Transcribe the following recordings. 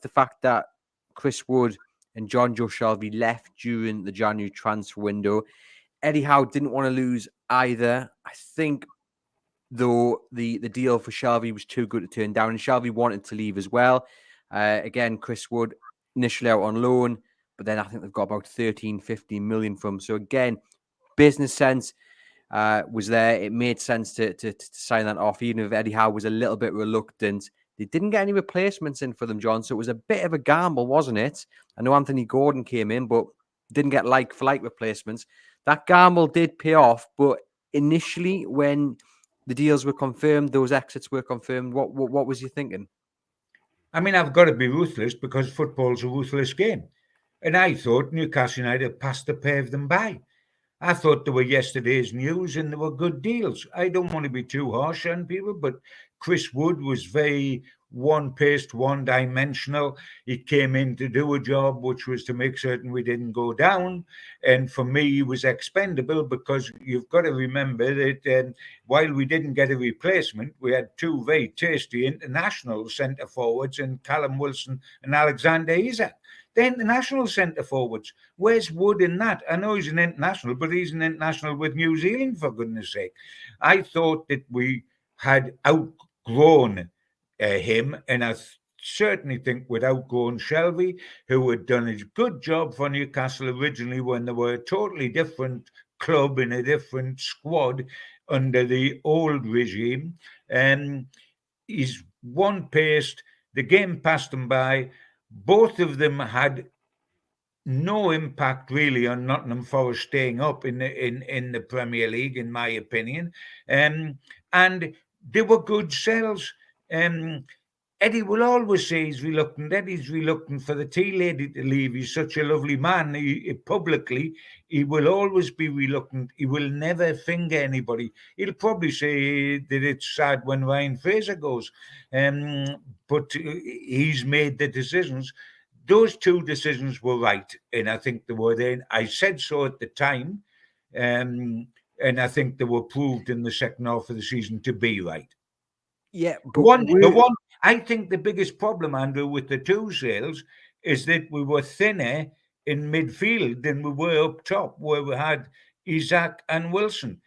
the fact that Chris Wood and Jonjo Shelvey left during the January transfer window. Eddie Howe didn't want to lose either. I think, though, the deal for Shelvey was too good to turn down, and Shelvey wanted to leave as well. Again, Chris Wood initially out on loan, but then I think they've got about 13, 15 million from him. So again, business sense was there. It made sense to sign that off, even if Eddie Howe was a little bit reluctant. They didn't get any replacements in for them, John, so it was a bit of a gamble, wasn't it? I know Anthony Gordon came in, but didn't get like-for-like replacements. That gamble did pay off, but initially when the deals were confirmed, those exits were confirmed, what was you thinking? I mean, I've got to be ruthless because football's a ruthless game. And I thought Newcastle United passed the pair of them by. I thought they were yesterday's news and they were good deals. I don't want to be too harsh on people, but Chris Wood was very one-paced, one-dimensional. He came in to do a job, which was to make certain we didn't go down. And for me, he was expendable because you've got to remember that while we didn't get a replacement, we had two very tasty international centre-forwards in Callum Wilson and Alexander Isak. The international centre forwards. Where's Wood in that? I know he's an international, but he's an international with New Zealand, for goodness sake. I thought that we had outgrown him, and I certainly think we'd outgrown Shelvey, who had done a good job for Newcastle originally when they were a totally different club in a different squad under the old regime. He's one-paced. The game passed him by. Both of them had no impact really on Nottingham Forest staying up in the Premier League, in my opinion. And they were good sells. Eddie will always say he's reluctant. Eddie's reluctant for the tea lady to leave. He's such a lovely man. Publicly, he will always be reluctant. He will never finger anybody. He'll probably say that it's sad when Ryan Fraser goes. But he's made the decisions. Those two decisions were right, and I think they were there. I said so at the time, and I think they were proved in the second half of the season to be right. Yeah, but the one I think the biggest problem, Andrew, with the two sales is that we were thinner in midfield than we were up top, where we had Isak and Wilson.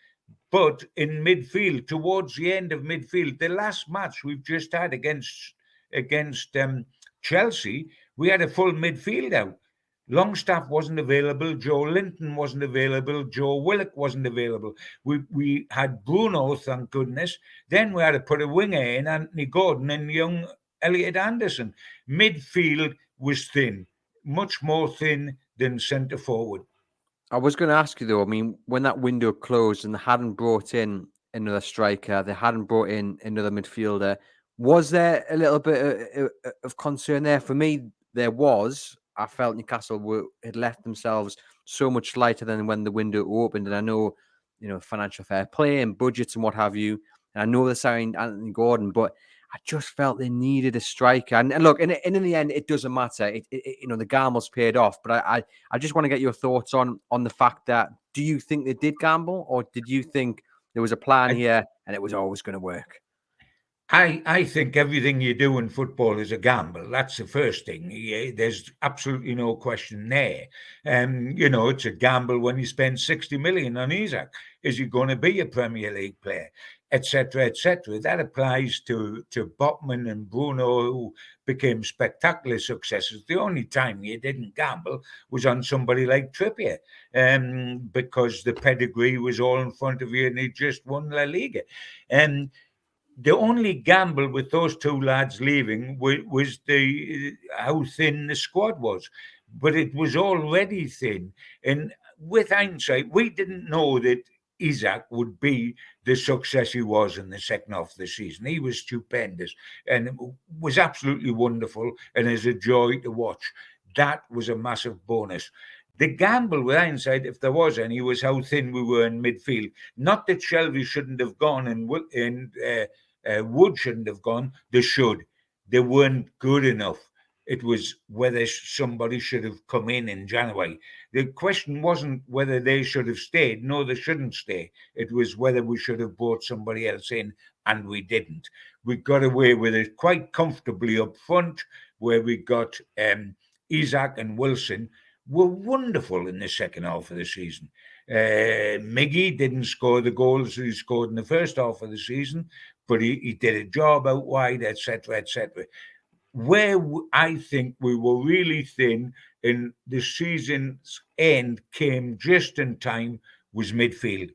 But in midfield, towards the end of midfield, the last match we've just had against Chelsea, we had a full midfield out. Longstaff wasn't available. Joe Linton wasn't available. Joe Willock wasn't available. We had Bruno, thank goodness. Then we had to put a winger in, Anthony Gordon and young Elliot Anderson. Midfield was thin, much more thin than centre forward. I was going to ask you, though, I mean, when that window closed and they hadn't brought in another striker, they hadn't brought in another midfielder, was there a little bit of concern there? For me, there was. I felt Newcastle had left themselves so much lighter than when the window opened. And I know, financial fair play and budgets and what have you. And I know they signed Anthony Gordon, but I just felt they needed a striker. And look, and in the end, it doesn't matter. The gambles paid off. But I just want to get your thoughts on the fact that, do you think they did gamble, or did you think there was a plan here and it was always going to work? I think everything you do in football is a gamble. That's the first thing. There's absolutely no question there. It's a gamble when you spend 60 million on Isak. Is he going to be a Premier League player? Etc., etc. That applies to Botman and Bruno, who became spectacular successes. The only time you didn't gamble was on somebody like Trippier, because the pedigree was all in front of you and he just won La Liga. The only gamble with those two lads leaving was how thin the squad was. But it was already thin. And with hindsight, we didn't know that Isak would be the success he was in the second half of the season. He was stupendous and was absolutely wonderful and is a joy to watch. That was a massive bonus. The gamble with hindsight, if there was any, was how thin we were in midfield. Not that Shelvey shouldn't have gone and Wood shouldn't have gone. They should. They weren't good enough. It was whether somebody should have come in January. The question wasn't whether they should have stayed. No, they shouldn't stay. It was whether we should have brought somebody else in, and we didn't. We got away with it quite comfortably up front. where we got Isaac and Wilson, were wonderful in the second half of the season. Miggy didn't score the goals he scored in the first half of the season, but he did a job out wide, etc., etc. Where I think we were really thin and the season's end came just in time was midfield,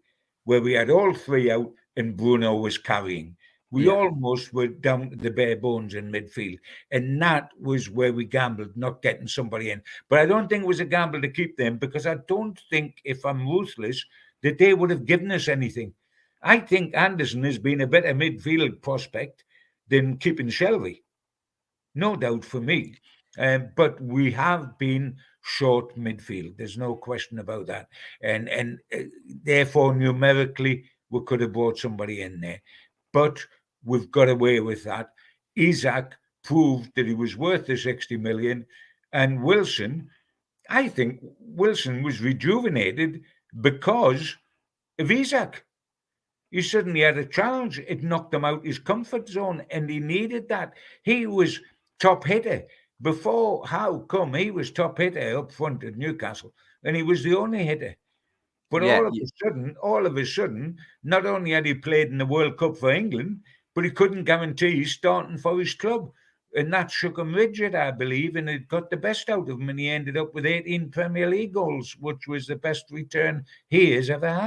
where we had all three out and Bruno was carrying. We almost were down to the bare bones in midfield. And that was where we gambled, not getting somebody in. But I don't think it was a gamble to keep them, because I don't think, if I'm ruthless, that they would have given us anything. I think Anderson has been a better midfield prospect than keeping Shelvey. No doubt for me. But we have been short midfield. There's no question about that. And therefore, numerically, we could have brought somebody in there. But we've got away with that. Isaac proved that he was worth the 60 million. And Wilson, I think Wilson was rejuvenated because of Isaac. He suddenly had a challenge. It knocked him out his comfort zone, and he needed that. He was top hitter. Before, how come he was top hitter up front at Newcastle, and he was the only hitter? But Yeah, all of a sudden, not only had he played in the World Cup for England, but he couldn't guarantee he's starting for his club. And that shook him rigid, I believe, and it got the best out of him. And he ended up with 18 Premier League goals, which was the best return he has ever had.